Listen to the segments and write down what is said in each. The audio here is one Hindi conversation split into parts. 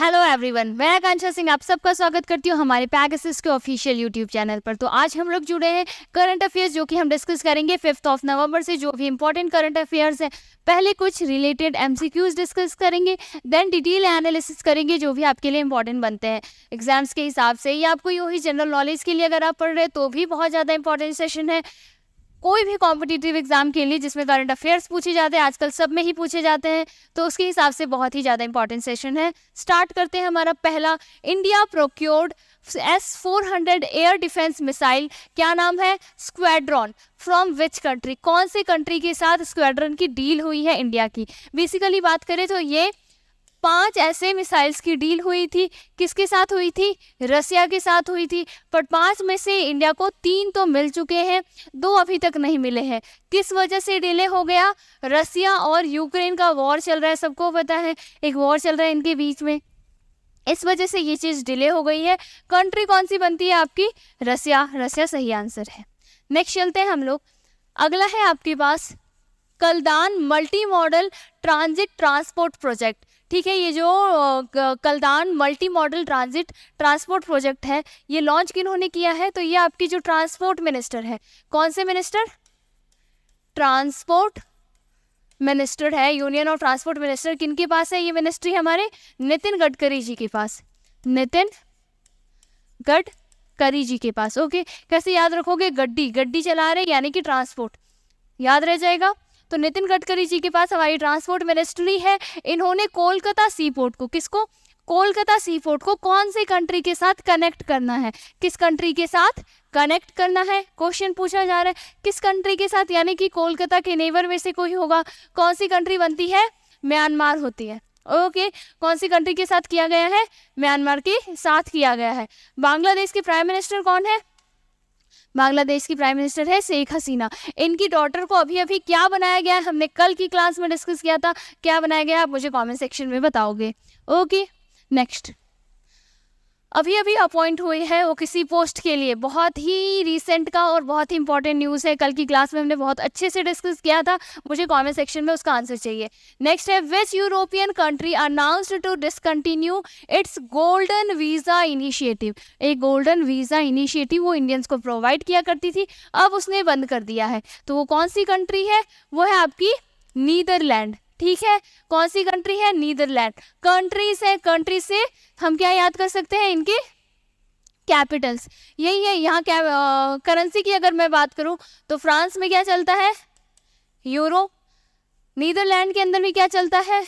हेलो एवरीवन, मैं आकांक्षा सिंह आप सबका स्वागत करती हूँ हमारे पैगासस के ऑफिशियल यूट्यूब चैनल पर। तो आज हम लोग जुड़े हैं करंट अफेयर्स जो कि हम डिस्कस करेंगे 5 नवंबर से। जो भी इंपॉर्टेंट करंट अफेयर्स हैं, पहले कुछ रिलेटेड एमसीक्यूज डिस्कस करेंगे, देन डिटेल एनालिसिस करेंगे जो भी आपके लिए इंपॉर्टेंट बनते हैं एग्जाम्स के हिसाब से, या आपको यूँ ही जनरल नॉलेज के लिए अगर आप पढ़ रहे हैं तो भी बहुत ज़्यादा इंपॉर्टेंट सेशन है। कोई भी कॉम्पिटिटिव एग्जाम के लिए जिसमें करंट अफेयर्स पूछे जाते हैं, आजकल सब में ही पूछे जाते हैं, तो उसके हिसाब से बहुत ही ज़्यादा इंपॉर्टेंट सेशन है। स्टार्ट करते हैं हमारा पहला। India procured S-400 air defence missile, क्या नाम है? स्क्वाड्रॉन। From which country? कौन से कंट्री के साथ स्क्वाड्रॉन की डील हुई है इंडिया की? बेसिकली बात करें तो ये 5 ऐसे मिसाइल्स की डील हुई थी। किसके साथ हुई थी? रसिया के साथ हुई थी। पर 5 में से इंडिया को 3 तो मिल चुके हैं, 2 अभी तक नहीं मिले हैं। किस वजह से डिले हो गया? रसिया और यूक्रेन का वॉर चल रहा है, सबको पता है, एक वॉर चल रहा है इनके बीच में, इस वजह से ये चीज़ डिले हो गई है। कंट्री कौन सी बनती है आपकी? रसिया। रसिया सही आंसर है। नेक्स्ट चलते हैं हम लोग। अगला है आपके पास Kaladan multi modal transit transport project. ठीक है, ये जो Kaladan multi modal transit transport project है, ये लॉन्च किन्होंने किया है? तो ये आपकी जो ट्रांसपोर्ट मिनिस्टर है, कौन से मिनिस्टर? ट्रांसपोर्ट मिनिस्टर है, यूनियन ऑफ ट्रांसपोर्ट मिनिस्टर। किनके पास है ये मिनिस्ट्री? हमारे नितिन गडकरी जी के पास। नितिन गडकरी जी के पास। ओके, कैसे याद रखोगे? गड्डी चला रहे यानी कि ट्रांसपोर्ट, याद रह जाएगा। तो नितिन गडकरी जी के पास हमारी ट्रांसपोर्ट मिनिस्ट्री है। इन्होंने कोलकाता सी पोर्ट को, किसको? कोलकाता सी पोर्ट को कौन सी कंट्री के साथ कनेक्ट करना है? किस कंट्री के साथ कनेक्ट करना है? क्वेश्चन पूछा जा रहा है किस कंट्री के साथ, यानी कि कोलकाता के नेबर में से कोई होगा। कौन सी कंट्री बनती है? म्यांमार होती है। ओके, कौन सी कंट्री के साथ किया गया है? म्यांमार के साथ किया गया है। बांग्लादेश के प्राइम मिनिस्टर कौन है? बांग्लादेश की प्राइम मिनिस्टर है शेख हसीना। इनकी डॉटर को अभी अभी क्या बनाया गया है? हमने कल की क्लास में डिस्कस किया था, क्या बनाया गया आप मुझे कमेंट सेक्शन में बताओगे। Okay, next. अभी अभी अपॉइंट हुई है वो किसी पोस्ट के लिए, बहुत ही रीसेंट का और बहुत ही इंपॉर्टेंट न्यूज़ है। कल की क्लास में हमने बहुत अच्छे से डिस्कस किया था, मुझे कमेंट सेक्शन में उसका आंसर चाहिए। नेक्स्ट है which European country announced to discontinue its golden visa initiative. एक गोल्डन वीज़ा इनिशिएटिव वो इंडियंस को प्रोवाइड किया करती थी, अब उसने बंद कर दिया है। तो वो कौन सी कंट्री है? वो है आपकी नीदरलैंड। ठीक है, कौन सी कंट्री है? नीदरलैंड। कंट्रीज है, कंट्री से हम क्या याद कर सकते हैं? इनके कैपिटल्स यही है। यहाँ क्या करेंसी की अगर मैं बात करूँ तो फ्रांस में क्या चलता है? यूरो। नीदरलैंड के अंदर भी क्या चलता है?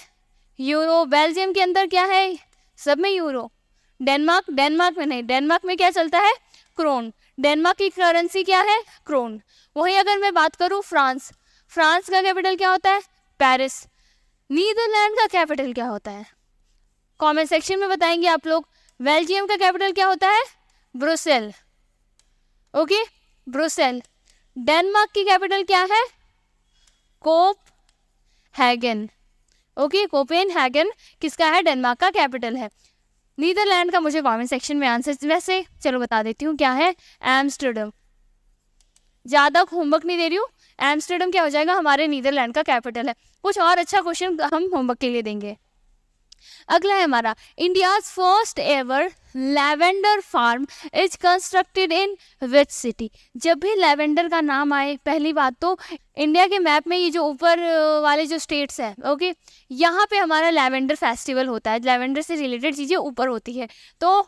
यूरो। बेल्जियम के अंदर क्या है? सब में यूरो। डेनमार्क में नहीं, डेनमार्क में क्या चलता है? क्रोन। डेनमार्क की करेंसी क्या है? क्रोन। वहीं अगर मैं बात करूँ फ्रांस का कैपिटल क्या होता है? पेरिस। नीदरलैंड का कैपिटल क्या होता है? कमेंट सेक्शन में बताएंगे आप लोग। बेल्जियम का कैपिटल क्या होता है? ब्रुसेल। Okay, Brussels. डेनमार्क की कैपिटल क्या है? कोपहेगन। ओके, कोपेनहेगन किसका है? डेनमार्क का कैपिटल है। नीदरलैंड का मुझे कमेंट सेक्शन में आंसर, वैसे चलो बता देती हूँ क्या है। एम्स्टर्डम। ज़्यादा होमवर्क नहीं दे रही हूँ। एम्स्टर्डम क्या हो जाएगा? हमारे नीदरलैंड का कैपिटल है। कुछ और अच्छा क्वेश्चन हम होमवर्क के लिए देंगे। अगला है हमारा India's first ever lavender farm is constructed in which city. जब भी लैवेंडर का नाम आए, पहली बात तो इंडिया के मैप में ये जो ऊपर वाले जो स्टेट्स हैं, ओके, यहाँ पे हमारा लैवेंडर फेस्टिवल होता है। लैवेंडर से रिलेटेड चीज़ें ऊपर होती है। तो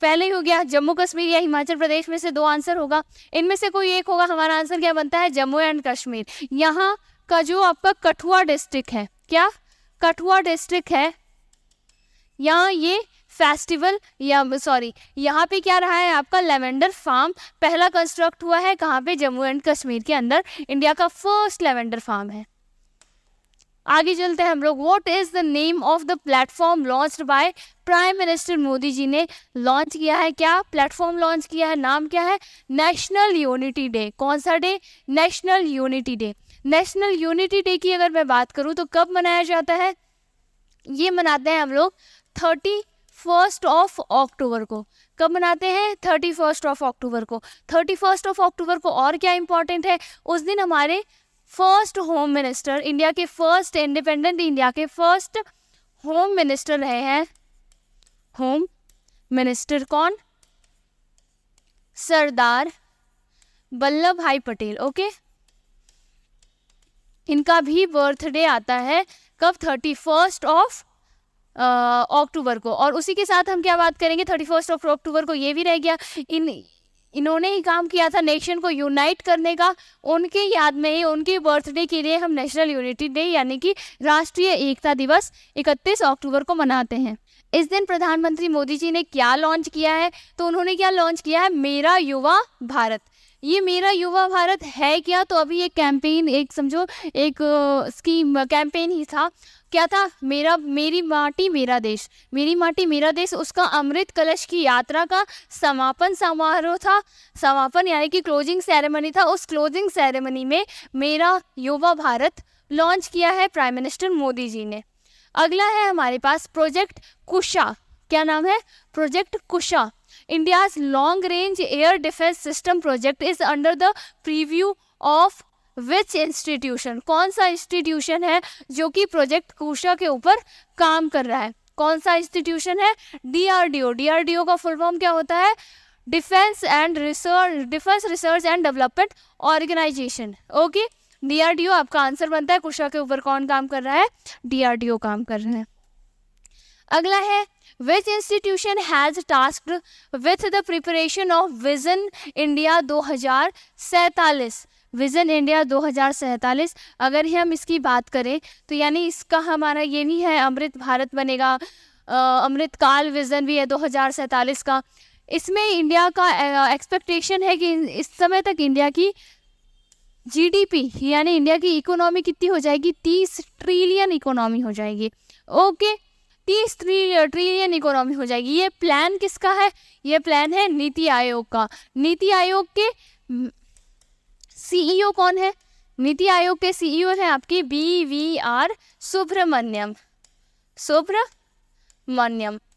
पहले ही हो गया जम्मू कश्मीर या हिमाचल प्रदेश में से 2 आंसर होगा, इनमें से कोई एक होगा। हमारा आंसर क्या बनता है? जम्मू एंड कश्मीर। यहाँ का जो आपका कठुआ डिस्ट्रिक्ट है, क्या कठुआ डिस्ट्रिक्ट है, यहाँ ये फेस्टिवल या सॉरी यहाँ पे क्या रहा है? आपका लेवेंडर फार्म पहला कंस्ट्रक्ट हुआ है। कहाँ पे? जम्मू एंड कश्मीर के अंदर इंडिया का फर्स्ट लेवेंडर फार्म है। आगे चलते हैं हम लोग। What is the name of the platform launched by prime minister Modi ji ने लॉन्च किया है? क्या प्लेटफॉर्म लॉन्च किया है? नाम क्या है? National unity day. कौन सा day? National unity day. National unity day की अगर मैं बात करूँ तो कब मनाया जाता है? ये मनाते हैं हम लोग 31 ऑफ अक्टूबर को। कब मनाते हैं? 31 ऑफ अक्टूबर को। 31 ऑफ अक्टूबर को और क्या इंपॉर्टेंट है? उस दिन हमारे फर्स्ट होम मिनिस्टर, इंडिया के फर्स्ट इंडिपेंडेंट इंडिया के फर्स्ट होम मिनिस्टर रहे हैं होम मिनिस्टर कौन? सरदार वल्लभ भाई पटेल। ओके, इनका भी बर्थडे आता है कब? 31 ऑफ अक्टूबर को। और उसी के साथ हम क्या बात करेंगे? 31 ऑफ अक्टूबर को ये भी रह गया, इन्होंने ही काम किया था नेशन को यूनाइट करने का। उनके याद में ही, उनके बर्थडे के लिए हम नेशनल यूनिटी डे यानी कि राष्ट्रीय एकता दिवस 31 अक्टूबर को मनाते हैं। इस दिन प्रधानमंत्री मोदी जी ने क्या लॉन्च किया है? तो उन्होंने क्या लॉन्च किया है? मेरा युवा भारत। ये मेरा युवा भारत है क्या? तो अभी एक कैंपेन, एक समझो एक स्कीम कैंपेन ही था। क्या था? मेरी माटी मेरा देश, मेरी माटी मेरा देश। उसका अमृत कलश की यात्रा का समापन समारोह था, समापन यानी कि क्लोजिंग सेरेमनी था। उस क्लोजिंग सेरेमनी में मेरा युवा भारत लॉन्च किया है प्राइम मिनिस्टर मोदी जी ने। अगला है हमारे पास प्रोजेक्ट कुशा। क्या नाम है? Project Kusha. India's long range air defence system project is under the preview of which institution? कौन सा इंस्टीट्यूशन है जो कि प्रोजेक्ट कुशा के ऊपर काम कर रहा है? कौन सा इंस्टीट्यूशन है? DRDO। DRDO का फुल फॉर्म क्या होता है? Defence research and development organisation. Okay, DRDO आपका आंसर बनता है। कुशा के ऊपर कौन काम कर रहा है? DRDO काम कर रहे हैं। अगला है which institution has tasked with the preparation of vision India 2047? Vision India 2047। अगर हम इसकी बात करें तो यानी इसका हमारा ये नहीं है अमृत भारत बनेगा, अमृत काल विजन भी है 2047 का। इसमें इंडिया का एक्सपेक्टेशन है कि इस समय तक इंडिया की GDP यानी इंडिया की इकोनॉमी कितनी हो जाएगी? 30 ट्रिलियन इकोनॉमी हो जाएगी। ओके, 30 ट्रिलियन इकोनॉमी हो जाएगी। ये प्लान किसका है? ये प्लान है नीति आयोग का। नीति आयोग के CEO कौन है? नीति आयोग के CEO है आपकी BVR सुब्रमण्यम।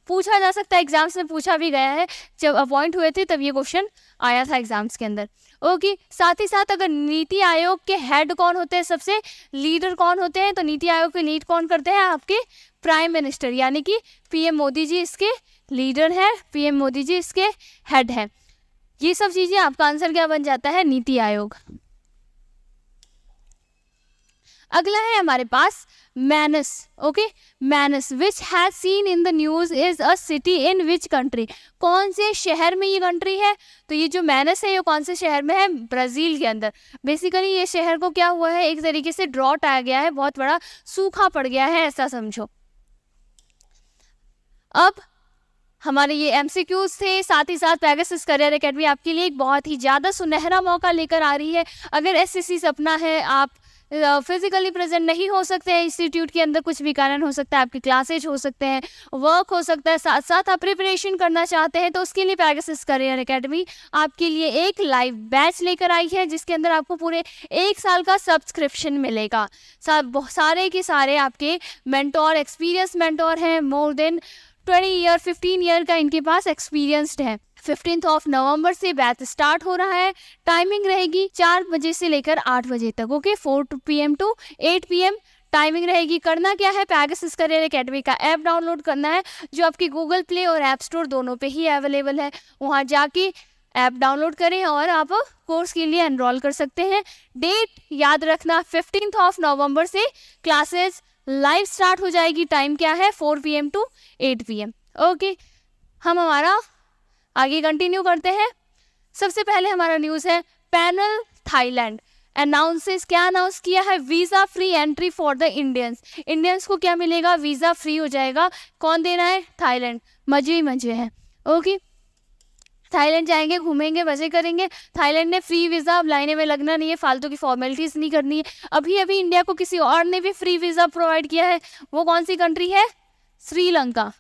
पूछा जा सकता है, एग्जाम्स में पूछा भी गया है। जब अपॉइंट हुए थे तब ये क्वेश्चन आया था एग्जाम्स के अंदर। ओके, साथ ही साथ अगर नीति आयोग के हेड कौन होते हैं, सबसे लीडर कौन होते हैं? तो नीति आयोग के लीड कौन करते हैं? आपके प्राइम मिनिस्टर यानी कि PM मोदी जी इसके लीडर है, PM मोदी जी इसके हेड है। ये सब चीजें आपका आंसर क्या बन जाता है? नीति आयोग। अगला है हमारे पास Manaus. Okay, Manaus which has seen in the news is a city in which country? कौन से शहर में ये कंट्री है? तो ये जो मैनस है ये कौन से शहर में है? ब्राजील के अंदर। बेसिकली ये शहर को क्या हुआ है? एक तरीके से ड्रॉट आ गया है, बहुत बड़ा सूखा पड़ गया है, ऐसा समझो। अब हमारे ये MCQs थे, साथ ही साथ पेगासस करियर एकेडमी आपके लिए एक बहुत ही ज़्यादा सुनहरा मौका लेकर आ रही है। अगर SSC सपना है, आप फिजिकली प्रेजेंट नहीं हो सकते हैं इंस्टीट्यूट के अंदर, कुछ भी कारण हो सकता है, आपकी क्लासेज हो सकते हैं, वर्क हो सकता है, साथ साथ आप प्रिपरेशन करना चाहते हैं, तो उसके लिए पेगासस करियर एकेडमी आपके लिए एक लाइव बैच लेकर आई है जिसके अंदर आपको पूरे 1 साल का सब्सक्रिप्शन मिलेगा। सारे के सारे आपके मेंटोर, एक्सपीरियंस मेंटोर हैं, मोर देन 15 ईयर का इनके पास एक्सपीरियंस्ड है। 15 नवंबर से बैच स्टार्ट हो रहा है। टाइमिंग रहेगी 4 बजे से लेकर 8 बजे तक। Okay, 4 PM to 8 PM timing रहेगी। करना क्या है? पेगासस करियर एकेडमी का ऐप डाउनलोड करना है जो आपकी गूगल प्ले और ऐप स्टोर दोनों पे ही अवेलेबल है। वहाँ जाके ऐप डाउनलोड करें और आप कोर्स के लिए एनरोल कर सकते हैं। डेट याद रखना, 15 नवंबर से क्लासेस लाइव स्टार्ट हो जाएगी। टाइम क्या है? 4 PM to 8 PM। ओके, हम हमारा आगे कंटिन्यू करते हैं। सबसे पहले हमारा न्यूज़ है पैनल थाईलैंड अनाउंसेस। क्या अनाउंस किया है? Visa free entry for the Indians. Indians को क्या मिलेगा? वीज़ा फ्री हो जाएगा। कौन देना है? थाईलैंड। मजे ही मजे हैं। ओके, थाईलैंड जाएंगे, घूमेंगे, मजे करेंगे। थाईलैंड ने फ्री वीज़ा, अब लाइने में लगना नहीं है, फालतू की फॉर्मेलिटीज़ नहीं करनी है। अभी अभी इंडिया को किसी और ने भी फ्री वीज़ा प्रोवाइड किया है। वो कौन सी कंट्री है? श्रीलंका।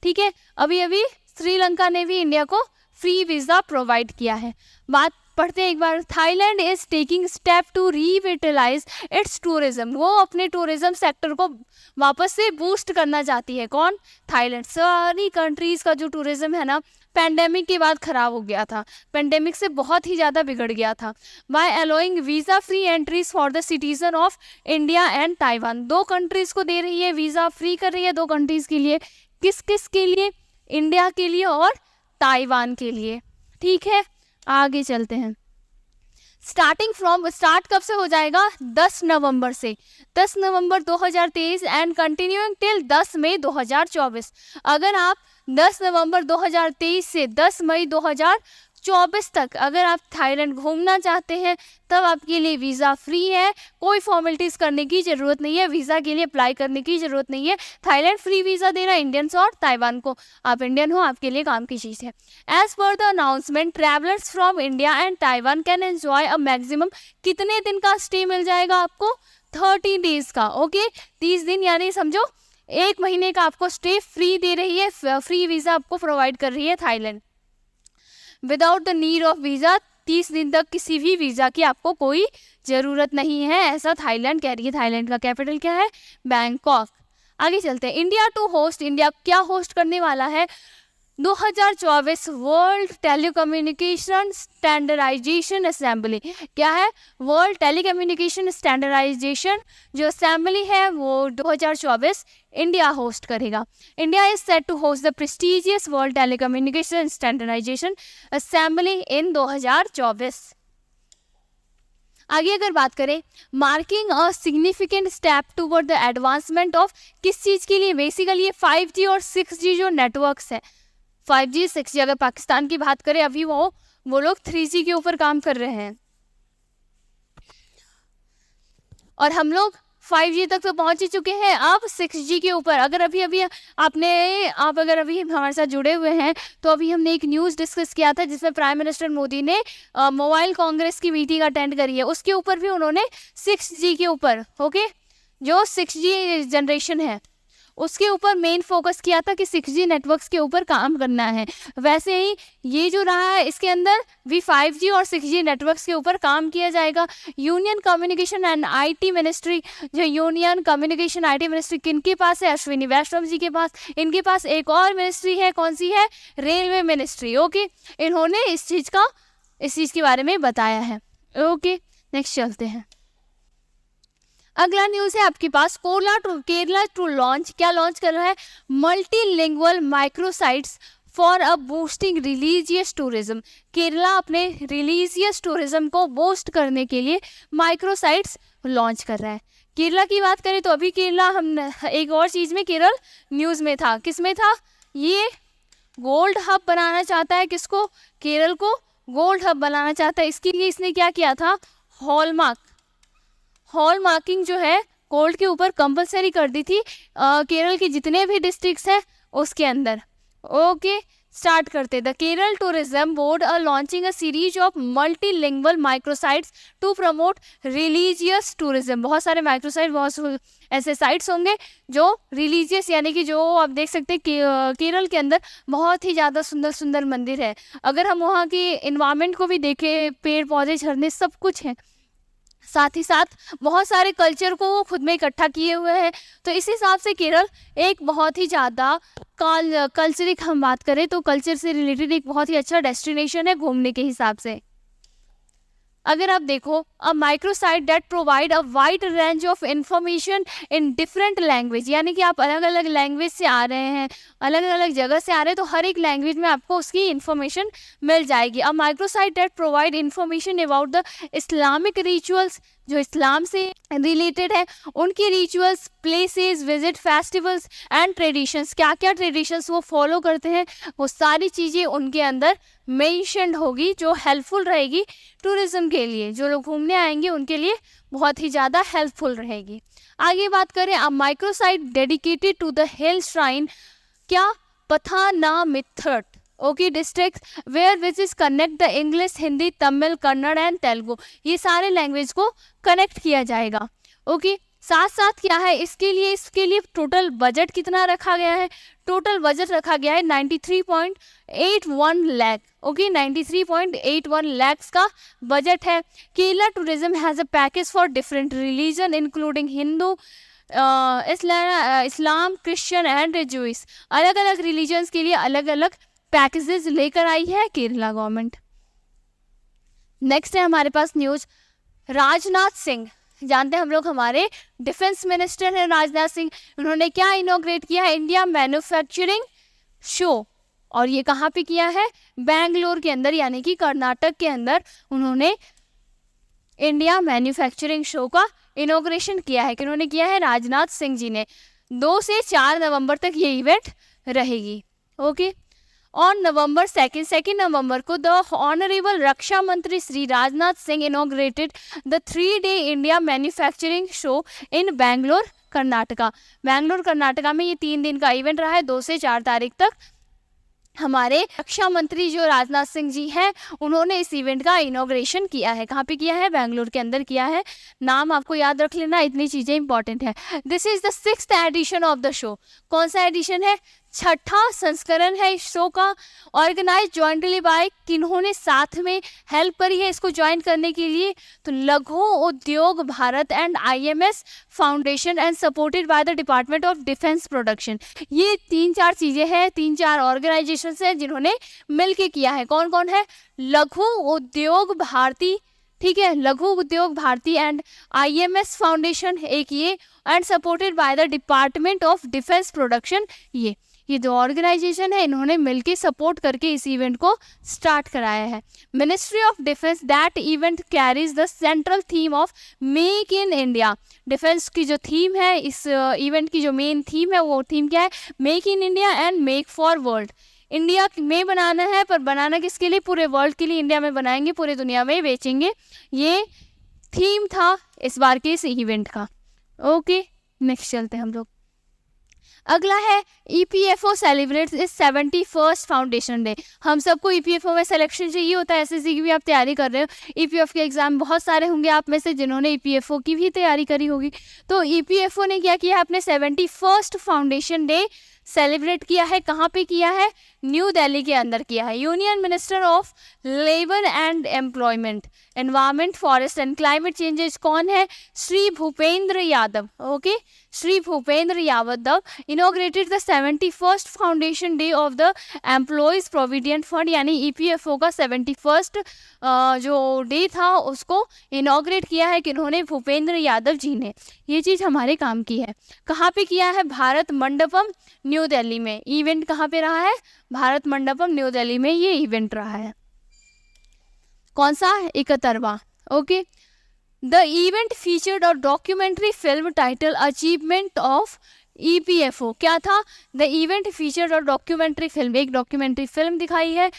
ठीक है, अभी अभी श्रीलंका ने भी इंडिया को फ्री वीज़ा प्रोवाइड किया है। बात पढ़ते हैं एक बार। Thailand is taking step to revitalise its tourism. वो अपने टूरिज्म सेक्टर को वापस से बूस्ट करना चाहती है। कौन? थाईलैंड। सारी कंट्रीज़ का जो टूरिज्म है ना, पेंडेमिक के बाद ख़राब हो गया था, पेंडेमिक से बहुत ही ज़्यादा बिगड़ गया था। By allowing visa free entries for the citizen of India and Taiwan. 2 countries को दे रही है, वीज़ा फ्री कर रही है 2 कंट्रीज़ के लिए। किस किस के लिए? इंडिया के लिए और ताइवान के लिए। ठीक है, आगे चलते हैं। स्टार्ट कब से हो जाएगा? 10 नवंबर से, 10 नवंबर 2023 एंड कंटिन्यूइंग टिल 10 मई 2024। अगर आप 10 नवंबर 2023 से 10 मई 2024 तक अगर आप थाईलैंड घूमना चाहते हैं तब आपके लिए वीज़ा फ्री है, कोई फॉर्मेलिटीज़ करने की ज़रूरत नहीं है, वीज़ा के लिए अप्लाई करने की ज़रूरत नहीं है। थाईलैंड फ्री वीज़ा दे रहा है इंडियंस और ताइवान को। आप इंडियन हो, आपके लिए काम की चीज़ है। As per the announcement travellers from India and Taiwan can enjoy a maximum, कितने दिन का स्टे मिल जाएगा आपको? 30 डेज का। ओके, 30 दिन यानी समझो 1 महीने का आपको स्टे फ्री दे रही है, फ्री वीज़ा आपको प्रोवाइड कर रही है Thailand without the need of visa. 30 दिन तक किसी भी वीज़ा की आपको कोई ज़रूरत नहीं है, ऐसा थाईलैंड कह रही है। थाईलैंड का कैपिटल क्या है? बैंकॉक। आगे चलते हैं। इंडिया टू होस्ट, इंडिया क्या होस्ट करने वाला है? 2024 वर्ल्ड टेलीकम्युनिकेशन स्टैंडर्डाइजेशन असेंबली। क्या है? वर्ल्ड टेलीकम्युनिकेशन स्टैंडर्डाइजेशन जो असेंबली है वो 2024 इंडिया होस्ट करेगा। India is set to host the prestigious world telecommunication standardisation assembly in 2024। आगे अगर बात करें, marking a significant step toward the advancement of, किस चीज़ के लिए? बेसिकली ये 5G और 6G जो नेटवर्क्स है, 5G 6G, अगर पाकिस्तान की बात करें अभी वो लोग 3G के ऊपर काम कर रहे हैं और हम लोग 5G तक तो पहुंच ही चुके हैं, अब 6G के ऊपर। अगर अभी आप अगर अभी हमारे साथ जुड़े हुए हैं तो अभी हमने एक न्यूज़ डिस्कस किया था जिसमें प्राइम मिनिस्टर मोदी ने मोबाइल कांग्रेस की मीटिंग अटेंड करी है, उसके ऊपर भी उन्होंने 6G के ऊपर, ओके, जो 6G जनरेशन है उसके ऊपर मेन फोकस किया था कि 6G नेटवर्क्स के ऊपर काम करना है। वैसे ही ये जो रहा है इसके अंदर भी 5G और 6G नेटवर्क्स के ऊपर काम किया जाएगा। Union communication and IT ministry, जो यूनियन कम्युनिकेशन आईटी मिनिस्ट्री किनके पास है? अश्विनी वैष्णव जी के पास। इनके पास एक और मिनिस्ट्री है, कौन सी है? Railway ministry. ओके, इन्होंने इस चीज़ के बारे में बताया है। ओके, नेक्स्ट चलते हैं। अगला न्यूज़ है आपके पास, केरला टू लॉन्च, क्या लॉन्च कर रहा है? Multilingual microsites for a boosting religious tourism. Kerala अपने रिलीजियस टूरिज्म को बूस्ट करने के लिए माइक्रोसाइट्स लॉन्च कर रहा है। केरला की बात करें तो अभी केरला, हम एक और चीज़ में केरल न्यूज़ में था, किस में था? ये गोल्ड हब बनाना चाहता है, किसको? केरल को गोल्ड हब बनाना चाहता है। इसके लिए इसने क्या किया था? हॉलमार्किंग जो है गोल्ड के ऊपर कंपलसरी कर दी थी केरल के जितने भी डिस्ट्रिक्ट्स हैं उसके अंदर। ओके, स्टार्ट करते। The Kerala tourism board are launching a series of multilingual microsites to promote religious tourism. बहुत सारे माइक्रोसाइट, बहुत ऐसे साइट्स होंगे जो रिलीजियस, यानी कि जो आप देख सकते हैं केरल के अंदर बहुत ही ज़्यादा सुंदर सुंदर मंदिर है। अगर हम वहाँ की इन्वायरमेंट को भी देखें, पेड़ पौधे झरने सब कुछ हैं, साथ ही साथ बहुत सारे कल्चर को वो खुद में इकट्ठा किए हुए हैं। तो इस हिसाब से केरल एक बहुत ही ज़्यादा कल्चरिक, हम बात करें तो कल्चर से रिलेटेड एक बहुत ही अच्छा डेस्टिनेशन है घूमने के हिसाब से। अगर आप देखो, a microsite that provide a wide range of information in different language, यानी कि आप अलग अलग लैंग्वेज से आ रहे हैं, अलग अलग जगह से आ रहे हैं, तो हर एक लैंग्वेज में आपको उसकी इन्फॉर्मेशन मिल जाएगी। A microsite that provide information about the Islamic rituals, जो इस्लाम से रिलेटेड है, उनकी rituals, places, visit, festivals and traditions, क्या क्या ट्रेडिशंस वो फॉलो करते हैं, वो सारी चीज़ें उनके अंदर मेंशन्ड होगी, जो हेल्पफुल रहेगी टूरिज्म के लिए। जो लोग घूमने आएंगे उनके लिए बहुत ही ज़्यादा हेल्पफुल रहेगी। आगे बात करें, a microsite dedicated to the hill shrine, क्या? Pathanamthitta, okay, district where which is connect the English, Hindi, Tamil, Kannada and Telugu, ये सारे लैंग्वेज को कनेक्ट किया जाएगा। ओके, साथ साथ क्या है इसके लिए टोटल बजट कितना रखा गया है? टोटल बजट रखा गया है 93.81 लाख। ओके, 93.81 लाख का बजट है। Kerala tourism has a package for different religion including Hindu, Islam, Christian and Jewish. अलग अलग रिलीजन्स के लिए अलग अलग पैकेजेस लेकर आई है केरला गवर्नमेंट। नेक्स्ट है हमारे पास न्यूज, राजनाथ सिंह, जानते हैं हम लोग, हमारे डिफेंस मिनिस्टर हैं राजनाथ सिंह। उन्होंने क्या इनॉग्रेट किया है? India manufacturing show. और ये कहाँ पे किया है? बैंगलोर के अंदर, यानी कि कर्नाटक के अंदर उन्होंने इंडिया मैन्युफैक्चरिंग शो का इनॉग्रेशन किया है। किन्होंने किया है? राजनाथ सिंह जी ने। 2 से 4 नवंबर तक ये इवेंट रहेगी। ओके, ऑन नवंबर 2 नवंबर को द ऑनरेबल रक्षा मंत्री Shri Rajnath Singh inaugurated the 3-day India manufacturing show in Bangalore Karnataka. Bangalore Karnataka में ये 3 दिन का इवेंट रहा है, 2 से 4 तारीख तक। हमारे रक्षा मंत्री जो राजनाथ सिंह जी हैं, उन्होंने इस इवेंट का इनॉग्रेशन किया है। कहाँ पे किया है? बैंगलोर के अंदर किया है। नाम आपको याद रख लेना, इतनी चीज़ें इंपॉर्टेंट है। This is the 6th edition of the show. कौन सा एडिशन है? 6ठा संस्करण है इस शो का। ऑर्गेनाइज जॉइंटली बाय, किन्होंने साथ में हेल्प करी है इसको ज्वाइन करने के लिए? तो लघु उद्योग Bharat and IMS foundation and supported by the department of defence production. ये 3-4 चीज़ें हैं, 3-4 ऑर्गेनाइजेशन हैं जिन्होंने मिलके किया है। कौन कौन है? लघु उद्योग भारती, ठीक है, लघु उद्योग भारती एंड IMS फाउंडेशन एक ये, and supported by the department of defence production. ये जो ऑर्गेनाइजेशन है, इन्होंने मिलके सपोर्ट करके इस इवेंट को स्टार्ट कराया है। Ministry of defence, that event carries the central theme of make in India. Defence की जो थीम है, इस इवेंट की जो मेन थीम है, वो थीम क्या है? Make in India and make for world. India में बनाना है, पर बनाना किसके लिए? पूरे वर्ल्ड के लिए। इंडिया में बनाएंगे, पूरे दुनिया में बेचेंगे, ये थीम था इस बार के इस इवेंट का। ओके, नेक्स्ट चलते हैं हम लोग। अगला है EPFO सेलिब्रेट्स इस 71st फाउंडेशन डे। हम सबको EPFO में सिलेक्शन चाहिए होता है। SSC की भी आप तैयारी कर रहे हो, EPFO के एग्जाम बहुत सारे होंगे आप में से जिन्होंने EPFO की भी तैयारी करी होगी। तो EPFO ने क्या किया? अपने 71st फाउंडेशन डे सेलिब्रेट किया है। कहाँ पे किया है? न्यू दिल्ली के अंदर किया है। Union minister of labour and employment, environment, forest and climate changes कौन है? Shri Bhupendra Yadav. Okay, Shri Bhupendra Yadav inaugurated the 71st foundation day of the employees provident fund, यानी EPFO का 71st जो डे था उसको इनॉग्रेट किया है किन्होंने? भूपेंद्र यादव जी ने। ये चीज़ हमारे काम की है। कहाँ पे किया है? भारत मंडपम न्यू दिल्ली में। इवेंट कहाँ पे रहा है? भारत मंडपम न्यू दिल्ली में ये इवेंट रहा है। कौन सा? 71वां। Okay, the event featured a documentary film title achievement of EPFO। क्या था? The event featured a documentary film, एक डॉक्यूमेंट्री फिल्म दिखाई है।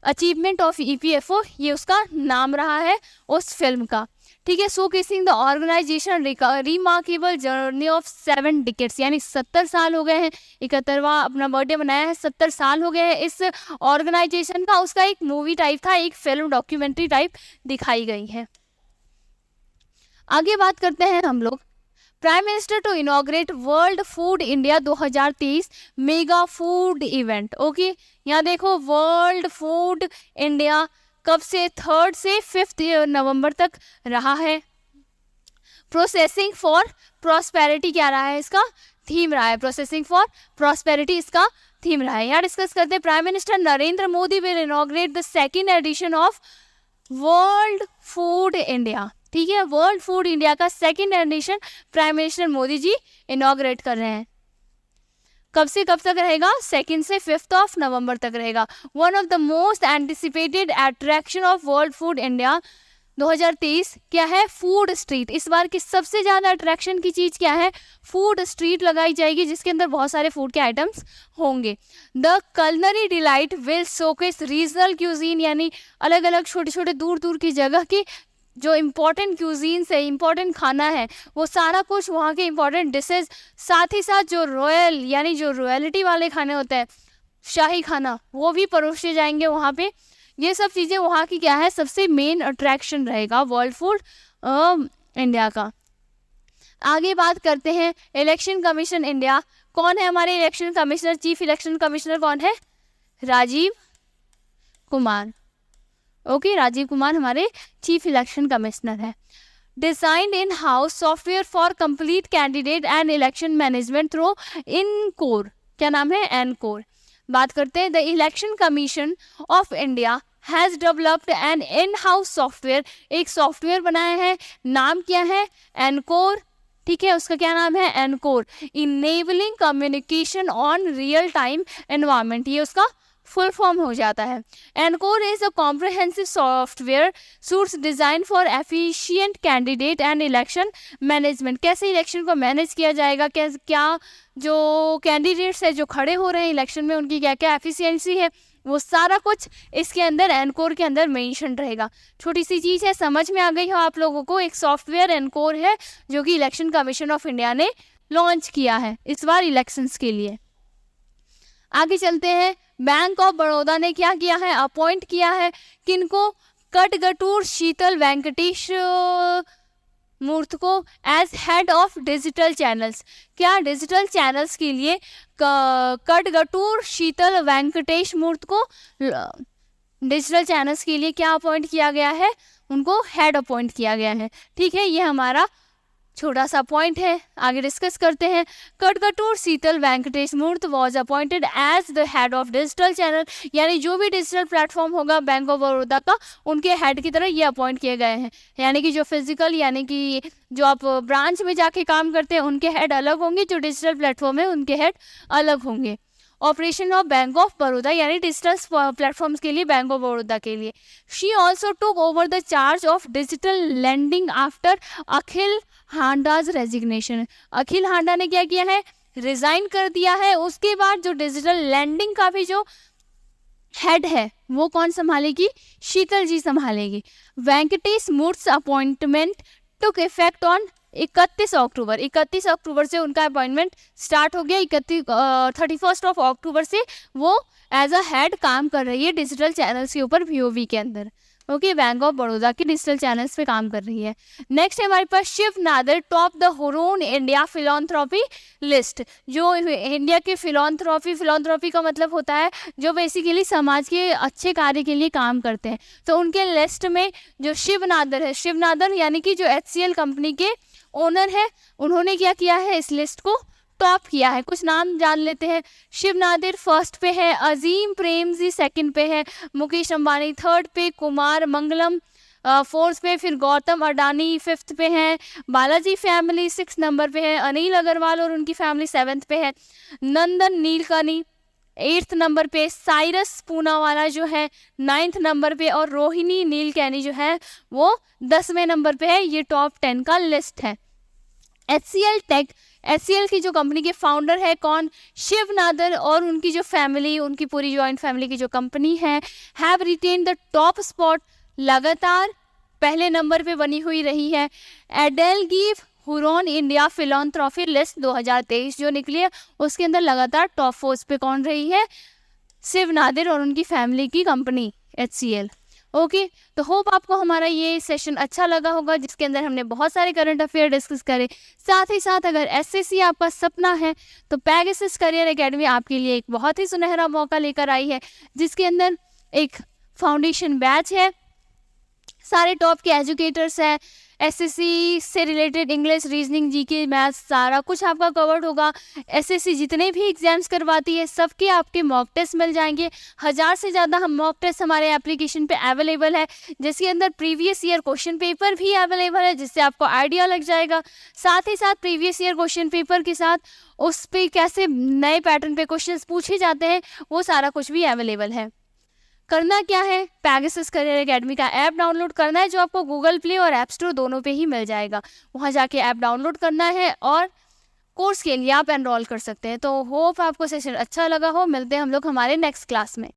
अचीवमेंट ऑफ EPFO, ये उसका नाम रहा है उस फिल्म का। ठीक है, showcasing the organisation remarkable journey of 7 decades, यानी 70 साल हो गए हैं। 71वां अपना बर्थडे मनाया है, 70 साल हो गए हैं इस ऑर्गेनाइजेशन का। उसका एक मूवी टाइप था, एक फिल्म डॉक्यूमेंट्री टाइप दिखाई गई है। आगे बात करते हैं हम लोग। Prime minister to inaugurate world food India 2023 mega food event. Okay, यहाँ देखो, वर्ल्ड फूड इंडिया कब से? 3rd से 5th नवंबर तक रहा है। प्रोसेसिंग फॉर प्रॉस्पेरिटी क्या रहा है? इसका थीम रहा है। प्रोसेसिंग फॉर प्रॉस्पेरिटी इसका थीम रहा है। यहाँ डिस्कस करते हैं। Prime minister Narendra Modi will inaugurate the 2nd edition of world food India. ठीक है, वर्ल्ड फूड इंडिया का 2nd edition prime minister Modi ji inaugurate कर रहे हैं। कब से कब तक रहेगा? 2 से 5 नवंबर तक रहेगा। One of the most anticipated attraction of world food India 2023 क्या है? Food street. इस बार की सबसे ज़्यादा अट्रैक्शन की चीज़ क्या है? फूड स्ट्रीट लगाई जाएगी जिसके अंदर बहुत सारे फूड के आइटम्स होंगे। The culinary delight will showcase regional cuisine, यानी अलग अलग छोटे छोटे दूर दूर की जगह की जो इम्पोर्टेंट क्यूजीन्स है, इम्पोर्टेंट खाना है, वो सारा कुछ वहाँ के इम्पोर्टेंट डिशेज, साथ ही साथ जो रॉयल यानी जो रॉयल्टी वाले खाने होते हैं, शाही खाना, वो भी परोसे जाएंगे वहाँ पे। ये सब चीज़ें वहाँ की क्या है? सबसे मेन अट्रैक्शन रहेगा वर्ल्ड फूड इंडिया का। आगे बात करते हैं इलेक्शन कमीशन इंडिया। कौन है हमारे election commissioner? Chief election commissioner कौन है? राजीव कुमार। ओके, राजीव कुमार हमारे चीफ इलेक्शन कमिश्नर है। Designed in house software for complete candidate and election management through encore. क्या नाम है? एनकोर। बात करते हैं। The election commission of India has developed N in house software. एक सॉफ्टवेयर बनाया है, नाम क्या है? एनकोर। ठीक है, उसका क्या नाम है? Encore. Enabling communication on real time environment, ये उसका फुल फॉर्म हो जाता है। Encore is a comprehensive software suits design for efficient candidate and election management. कैसे इलेक्शन को मैनेज किया जाएगा, क्या जो कैंडिडेट्स है जो खड़े हो रहे हैं इलेक्शन में उनकी क्या क्या एफिशिएंसी है, वो सारा कुछ इसके अंदर एनकोर के अंदर मेंशन रहेगा। छोटी सी चीज़ है, समझ में आ गई हो आप लोगों को। एक सॉफ्टवेयर एनकोर है जो कि इलेक्शन कमीशन ऑफ इंडिया ने लॉन्च किया है इस बार इलेक्शंस के लिए। आगे चलते हैं। बैंक ऑफ बड़ौदा ने क्या किया है, अपॉइंट किया है किनको, कटगटूर शीतल वेंकटेश मूर्त को as head of digital channels. क्या डिजिटल चैनल्स के लिए कटगटूर शीतल वेंकटेश मूर्त को डिजिटल चैनल्स के लिए क्या अपॉइंट किया गया है, उनको हेड अपॉइंट किया गया है। ठीक है, ये हमारा छोटा सा पॉइंट है, आगे डिस्कस करते हैं। कटगटूर Sheetal Venkatesh Murthy was appointed as the head of digital channel, यानी जो भी डिजिटल प्लेटफॉर्म होगा बैंक ऑफ बड़ौदा का, उनके हेड की तरह ये अपॉइंट किए गए हैं। यानी कि जो फिजिकल यानी कि जो आप ब्रांच में जाके काम करते हैं उनके हेड अलग होंगे, जो डिजिटल प्लेटफॉर्म है उनके हेड अलग होंगे। Operation of bank of Baroda यानी डिजिटल प्लेटफॉर्म्स के लिए बैंक ऑफ बड़ौदा के लिए। She also took over the charge of digital lending after Akhil Handa's resignation. Akhil Handa ने क्या किया है, रिजाइन कर दिया है। उसके बाद जो डिजिटल लैंडिंग का भी जो हेड है वो कौन संभालेगी, शीतल जी संभालेगी। वेंकटेश मूर्त अपॉइंटमेंट टुक इफेक्ट ऑन 31 अक्टूबर। 31 अक्टूबर से उनका अपॉइंटमेंट स्टार्ट हो गया। 31 अक्टूबर से वो एज अ हेड काम कर रही है डिजिटल चैनल्स के ऊपर बीओबी के अंदर। ओके, बैंक ऑफ बड़ौदा की डिजिटल चैनल्स पे काम कर रही है। नेक्स्ट है हमारे पास Shiv Nadar top the Hurun India philanthropy list. जो इंडिया के फिलॉन्थ्रॉपी का मतलब होता है जो बेसिकली समाज के अच्छे कार्य के लिए काम करते हैं। तो उनके लिस्ट में जो शिव नादर है, शिव नादर यानी कि जो HCL कंपनी के ओनर है, उन्होंने क्या किया है, इस लिस्ट को टॉप किया है। कुछ नाम जान लेते हैं। शिव नादिर फर्स्ट पे है, अजीम प्रेमजी सेकंड पे है, मुकेश अंबानी थर्ड पे, कुमार मंगलम फोर्थ पे, फिर गौतम अडानी फिफ्थ पे है, बालाजी फैमिली 6 नंबर पे है, अनिल अग्रवाल और उनकी फैमिली 7th पे है, नंदन नीलकनी 8th नंबर पे, साइरस पूनावाला जो है 9th नंबर पे और रोहिणी नीलकैनी जो है वो 10वें नंबर पे है। ये टॉप 10 का लिस्ट है। HCL टेक, HCL की जो कंपनी के फाउंडर है कौन, शिव नादर, और उनकी जो फैमिली, उनकी पूरी जॉइंट फैमिली की जो कंपनी है, have retained the top spot, लगातार पहले नंबर पे बनी हुई रही है। EdelGive Hurun India philanthropy list 2023 जो निकली है उसके अंदर लगातार टॉप 4 पे कौन रही है, शिव नादिर और उनकी फैमिली की कंपनी HCL। ओके, तो होप आपको हमारा ये सेशन अच्छा लगा होगा जिसके अंदर हमने बहुत सारे करंट अफेयर डिस्कस करे। साथ ही साथ अगर SSC आपका सपना है तो पेगासस करियर एकेडमी आपके लिए एक बहुत ही सुनहरा मौका लेकर आई है, जिसके अंदर एक फाउंडेशन बैच है, सारे टॉप के एजुकेटर्स हैं, SSC से related English, reasoning, GK, maths सारा कुछ आपका कवर्ड होगा। SSC जितने भी एग्जाम्स करवाती है सबके आपके मॉक टेस्ट मिल जाएंगे। 1000 से ज़्यादा हम मॉक टेस्ट हमारे एप्लीकेशन पे अवेलेबल है, जिसके अंदर प्रीवियस ईयर क्वेश्चन पेपर भी अवेलेबल है जिससे आपको आइडिया लग जाएगा। साथ ही साथ प्रीवियस ईयर क्वेश्चन पेपर के साथ उस पर कैसे नए पैटर्न पे क्वेश्चन पूछे जाते हैं वो सारा कुछ भी अवेलेबल है। करना क्या है, पेगासस करियर एकेडमी का ऐप डाउनलोड करना है जो आपको गूगल प्ले और ऐप स्टोर दोनों पे ही मिल जाएगा। वहाँ जाके ऐप डाउनलोड करना है और कोर्स के लिए आप एनरोल कर सकते हैं। तो होप आपको सेशन अच्छा लगा हो। मिलते हैं हम लोग हमारे नेक्स्ट क्लास में।